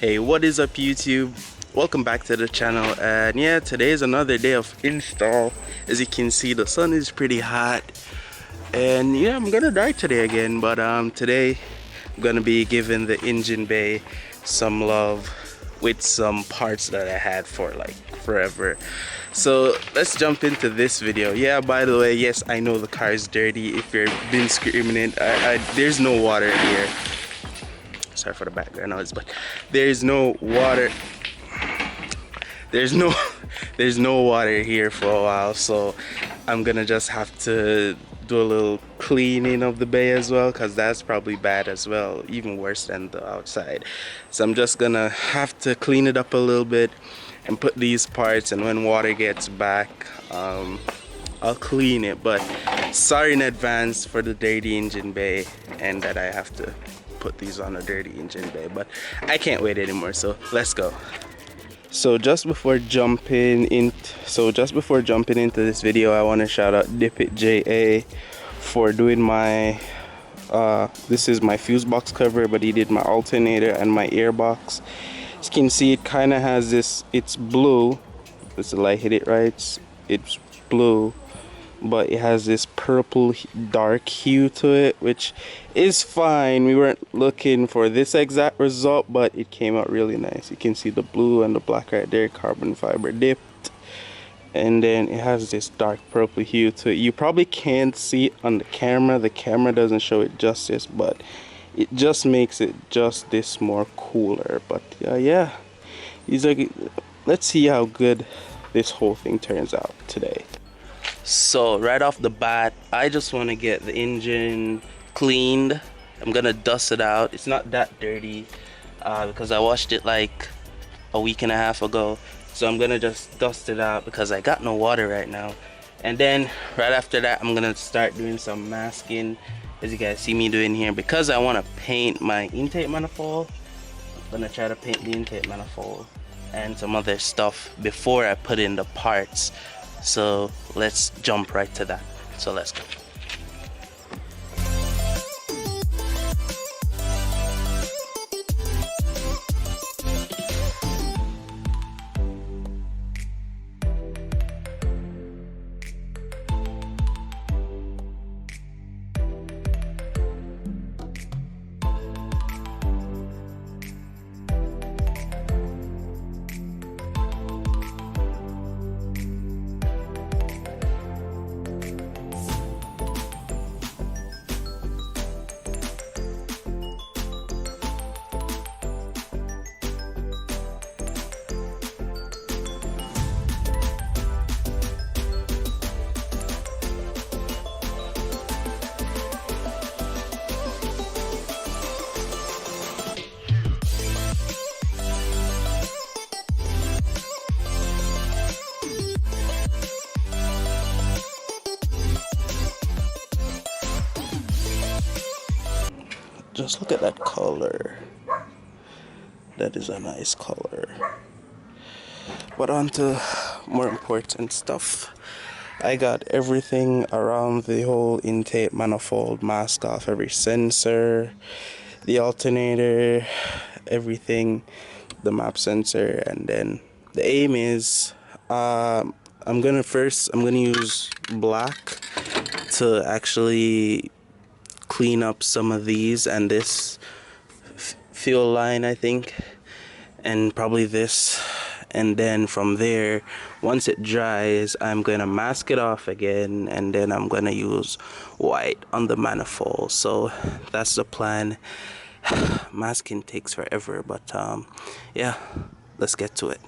Hey, what is up YouTube? Welcome back to the channel, and yeah, today is another day of install. As you can see, the sun is pretty hot, and yeah, I'm gonna drive today again, but today I'm gonna be giving the engine bay some love with some parts that I had for like forever. So let's jump into this video. Yeah, by the way, yes, I know the car is dirty. If you've been screaming it, there's no water here. Sorry for the background noise, but there's no water. There's no water here for a while, so I'm gonna just have to do a little cleaning of the bay as well, because that's probably bad as well, even worse than the outside. So I'm just gonna have to clean it up a little bit and put these parts, and when water gets back, I'll clean it. But sorry in advance for the dirty engine bay and that I have to put these on a dirty engine bay, but I can't wait anymore, so let's go. So just before jumping into this video, I want to shout out Dip It JA for doing my this is my fuse box cover, but he did my alternator and my air box. As you can see, it kind of has this, it's blue, does the light hit it right? It's blue, but it has this purple dark hue to it, which is fine. We weren't looking for this exact result, but it came out really nice. You can see the blue and the black right there, carbon fiber dipped, and then it has this dark purple hue to it. You probably can't see it on the camera doesn't show it justice, but it just makes it just this more cooler. But yeah, let's see how good this whole thing turns out today. So right off the bat, I just want to get the engine cleaned. I'm gonna dust it out. It's not that dirty because I washed it like a week and a half ago, so I'm gonna just dust it out because I got no water right now. And then right after that, I'm gonna start doing some masking, as you guys see me doing here, because I want to paint my intake manifold. I'm gonna try to paint the intake manifold and some other stuff before I put in the parts. So let's jump right to that. So let's go. Just look at that color. That is a nice color. But on to more important stuff. I got everything around the whole intake manifold masked off, every sensor, the alternator, everything, the map sensor, and then the aim is I'm gonna use black to actually clean up some of these and this fuel line, I think, and probably this, and then from there, once it dries, I'm gonna mask it off again, and then I'm gonna use white on the manifold. So that's the plan. Masking takes forever, but yeah, let's get to it.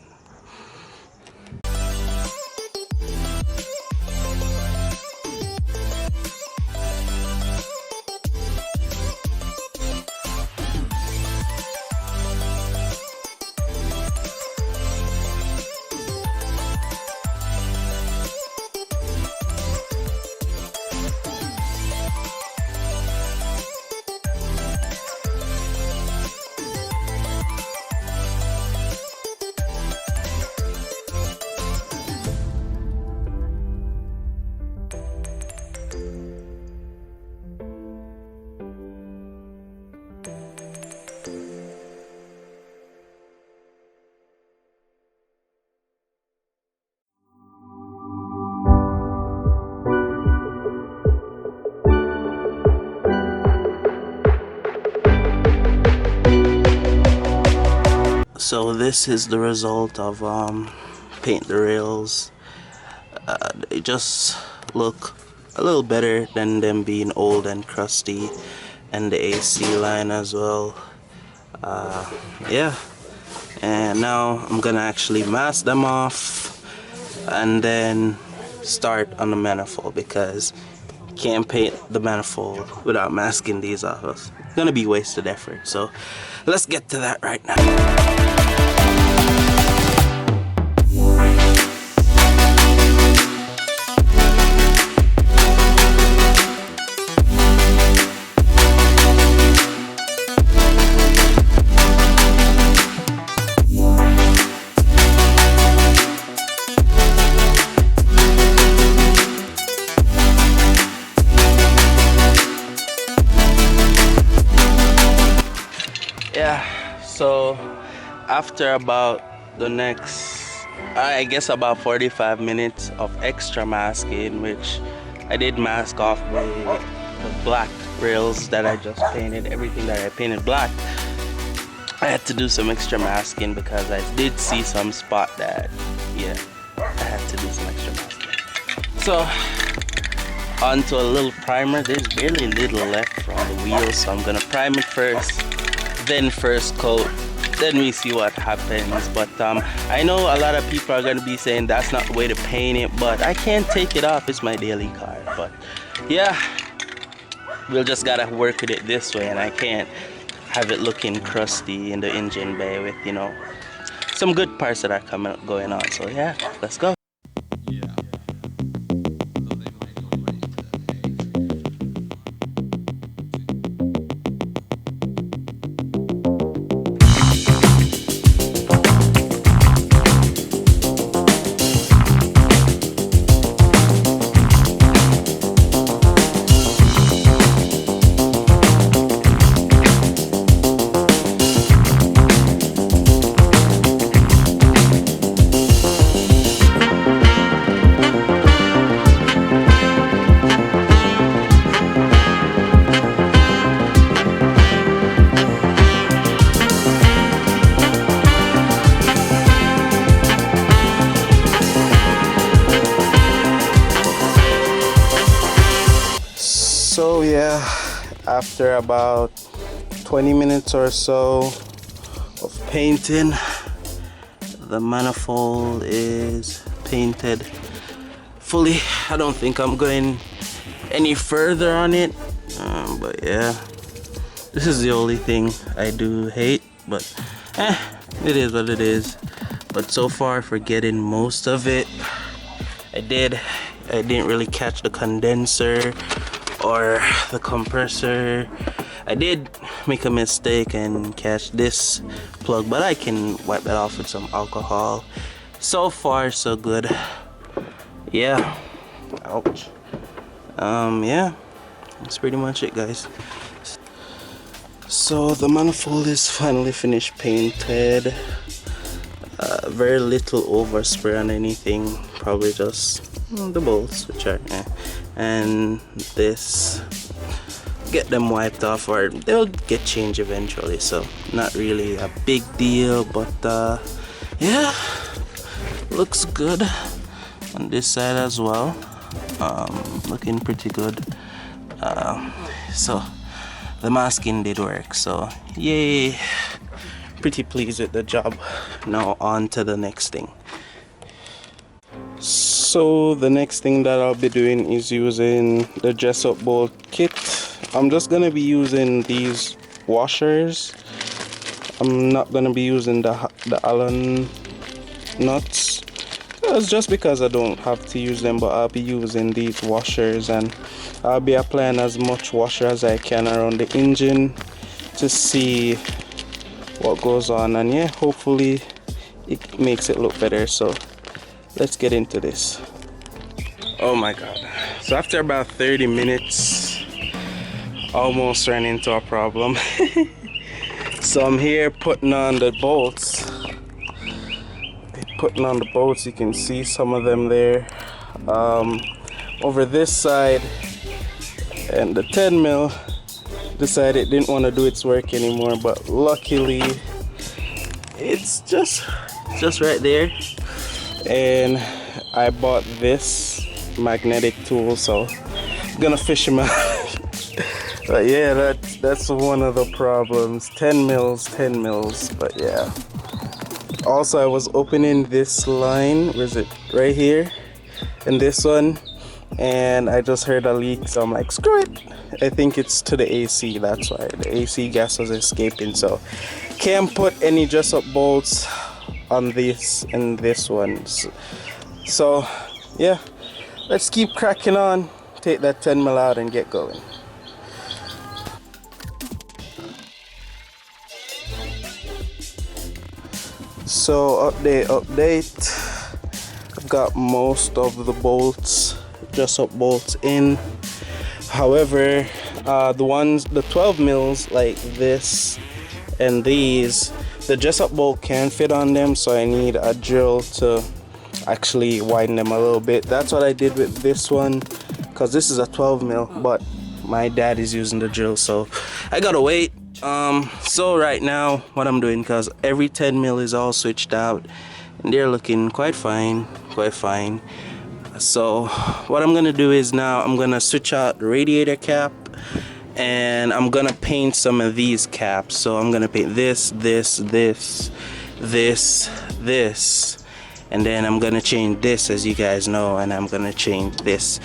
So this is the result of paint the rails. They just look a little better than them being old and crusty, and the AC line as well. Yeah, and now I'm gonna actually mask them off and then start on the manifold, because you can't paint the manifold without masking these off. It's gonna be wasted effort, so let's get to that right now. Yeah, so after about the next, I guess about 45 minutes of extra masking, which I did mask off the black rails that I just painted, everything that I painted black. I had to do some extra masking because I did see some spot that, yeah, I had to do some extra masking. So onto a little primer. There's barely little left from the wheels, so I'm gonna prime it first, then first coat, then we see what happens. But I know a lot of people are gonna be saying that's not the way to paint it, but I can't take it off. It's my daily car. But yeah, we'll just gotta work with it this way, and I can't have it looking crusty in the engine bay with, you know, some good parts that are going on. So yeah, let's go. So yeah, after about 20 minutes or so of painting, the manifold is painted fully. I don't think I'm going any further on it, but yeah, this is the only thing I do hate, but it is what it is. But so far, for getting most of it, I didn't really catch the condenser or the compressor. I did make a mistake and catch this plug, but I can wipe that off with some alcohol. So far so good. Yeah, ouch. Yeah, that's pretty much it, guys. So the manifold is finally finished painted. Very little overspray on anything, probably just the bolts, which are and this, get them wiped off, or they'll get changed eventually, so not really a big deal. But yeah, looks good on this side as well. Looking pretty good. So the masking did work, so yay, pretty pleased with the job. Now on to the next thing. So the next thing that I'll be doing is using the Dressup bolt kit. I'm just gonna be using these washers. I'm not gonna be using the Allen nuts. It's just because I don't have to use them, but I'll be using these washers, and I'll be applying as much washer as I can around the engine to see what goes on, and yeah, hopefully it makes it look better. So let's get into this. Oh my god, so after about 30 minutes, almost ran into a problem. So I'm here putting on the bolts. You can see some of them there. Over this side, and the 10 mil decided it didn't want to do its work anymore, but luckily it's just right there. And I bought this magnetic tool, so I'm gonna fish him out. But yeah, that's one of the problems. 10 mils, but yeah. Also, I was opening this line, where is it? Right here, and this one, and I just heard a leak, so I'm like, screw it. I think it's to the AC, that's why. The AC gas was escaping, so can't put any dress-up bolts on this and this one. So yeah, let's keep cracking on, take that 10 mil out and get going. So update, I've got most of the bolts, dress-up bolts in. However, the 12 mils like this and these, the dress-up bolt can fit on them, so I need a drill to actually widen them a little bit. That's what I did with this one, because this is a 12 mil, but my dad is using the drill, so I gotta wait. So right now what I'm doing, because every 10 mil is all switched out and they're looking quite fine. So what I'm gonna do is now I'm gonna switch out the radiator cap, and I'm gonna paint some of these caps. So I'm gonna paint this, and then I'm gonna change this, as you guys know, and I'm gonna change this.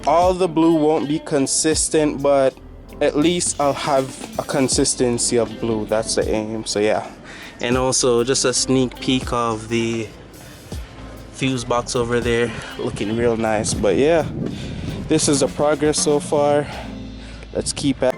All the blue won't be consistent, but at least I'll have a consistency of blue. That's the aim. So yeah, and also just a sneak peek of the fuse box over there, looking real nice. But yeah, this is the progress so far. Let's keep at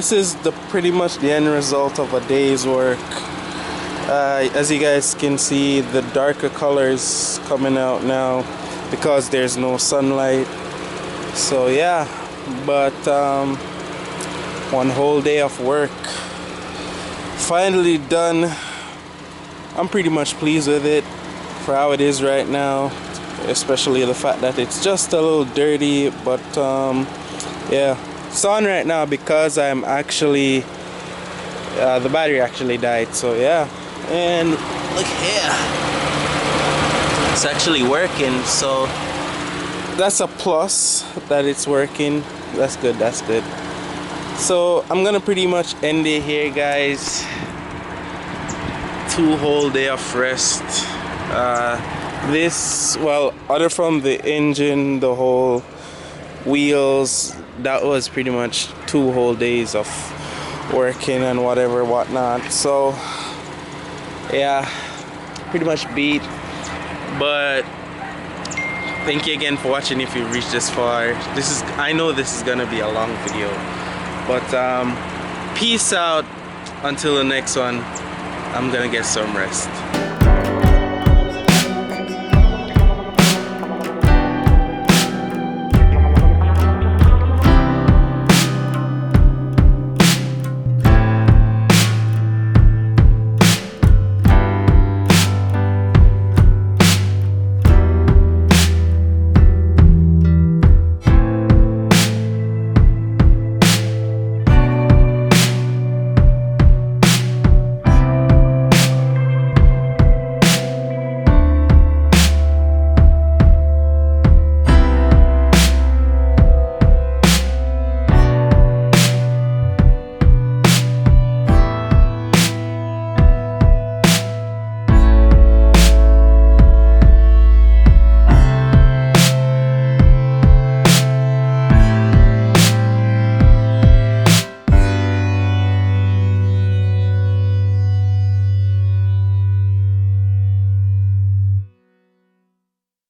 this is pretty much the end result of a day's work. As you guys can see, the darker colors coming out now because there's no sunlight. So yeah, but one whole day of work finally done. I'm pretty much pleased with it for how it is right now, especially the fact that it's just a little dirty, but yeah, it's on right now because I'm actually the battery actually died. So yeah, and look here, it's actually working, so that's a plus that it's working. That's good, that's good. So I'm gonna pretty much end it here, guys. 2 whole day of rest. This, well, other from the engine, the whole wheels, that was pretty much 2 whole days of working and whatnot. So yeah, pretty much beat. But thank you again for watching. If you reached this far, I know this is gonna be a long video, but peace out until the next one. I'm gonna get some rest.